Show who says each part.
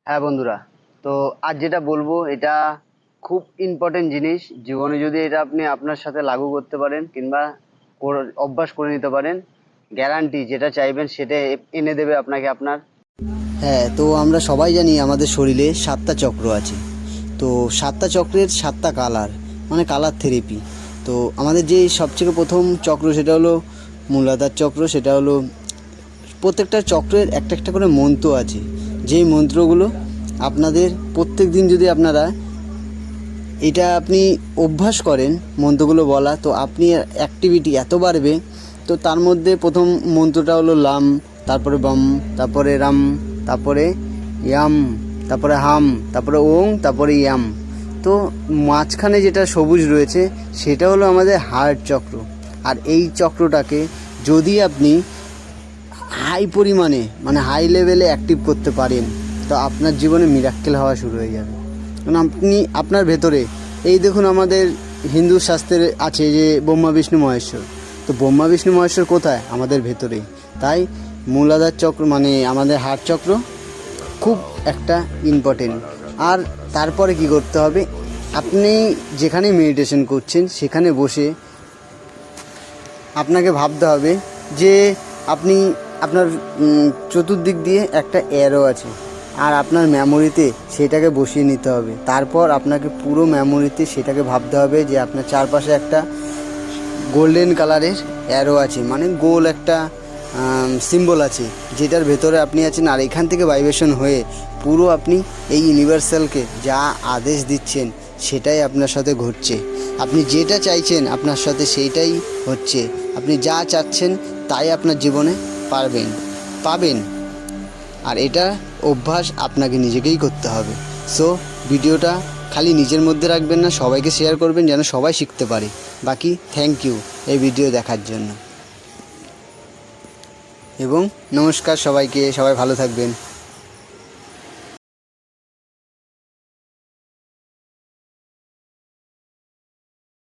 Speaker 1: হ্যাঁ বন্ধুরা, তো আজ যেটা বলবো এটা খুব ইম্পর্টেন্ট জিনিস। জীবনে যদি এটা আপনি আপনার সাথে লাগু করতে পারেন কিংবা অভ্যাস করে নিতে পারেন, গ্যারান্টি যেটা চাইবেন সেটা এনে দেবে আপনাকে আপনার।
Speaker 2: হ্যাঁ, তো আমরা সবাই জানি আমাদের শরীরে 7টা চক্র আছে। তো 7টা চক্রের 7টা কালার, মানে কালার থেরাপি। তো আমাদের যে সবথেকে প্রথম চক্র সেটা হলো মূলাধার চক্র। সেটা হলো প্রত্যেকটা চক্রের একটা একটা করে মন্ত্র আছে, যেই মন্ত্রগুলো আপনাদের প্রত্যেক দিন যদি আপনারা এটা আপনি অভ্যাস করেন মন্ত্রগুলো বলা, তো আপনি অ্যাক্টিভিটি এত বাড়বে। তো তার মধ্যে প্রথম মন্ত্রটা হলো লাম, তারপরে বম, তারপরে রাম, তারপরে ইয়াম, তারপরে হাম, তারপরে ওং, তারপরে ইয়াম। তো মাঝখানে যেটা সবুজ রয়েছে সেটা হলো আমাদের হার্ট চক্র। আর এই চক্রটাকে যদি আপনি হাই পরিমাণে মানে হাই লেভেলে অ্যাক্টিভ করতে পারেন, তো আপনার জীবনে মিরাক্কেল হওয়া শুরু হয়ে যাবে। কারণ আপনি আপনার ভেতরে এই দেখুন, আমাদের হিন্দু শাস্ত্রে আছে যে ব্রহ্মা বিষ্ণু মহেশ্বর। তো ব্রহ্মা বিষ্ণু মহেশ্বর কোথায়? আমাদের ভেতরেই। তাই মূলাধার চক্র মানে আমাদের হার্ট চক্র খুব একটা ইম্পর্টেন্ট। আর তারপরে কি করতে হবে, আপনি যেখানে মেডিটেশন করছেন সেখানে বসে আপনাকে ভাবতে হবে যে আপনি আপনার চতুর্দিক দিয়ে একটা অ্যারো আছে, আর আপনার মেমোরিতে সেটাকে বসিয়ে নিতে হবে। তারপর আপনাকে পুরো মেমোরিতে সেটাকে ভাবতে হবে যে আপনার চারপাশে একটা গোল্ডেন কালারের অ্যারো আছে, মানে গোল একটা সিম্বল আছে, যেটার ভেতরে আপনি আছেন। আর এখান থেকে ভাইব্রেশন হয়ে পুরো আপনি এই ইউনিভার্সালকে যা আদেশ দিচ্ছেন সেটাই আপনার সাথে ঘটছে। আপনি যেটা চাইছেন আপনার সাথে সেইটাই হচ্ছে। আপনি যা চাচ্ছেন তাই আপনার জীবনে পাবেন। আর এটা অভ্যাস আপনাকে নিজেকেই করতে হবে। সো ভিডিওটা খালি নিজের মধ্যে রাখবেন না, সবাইকে শেয়ার করবেন যেন সবাই শিখতে পারে। বাকি থ্যাংক ইউ এই ভিডিও দেখার জন্য, এবং নমস্কার সবাইকে। সবাই ভালো থাকবেন।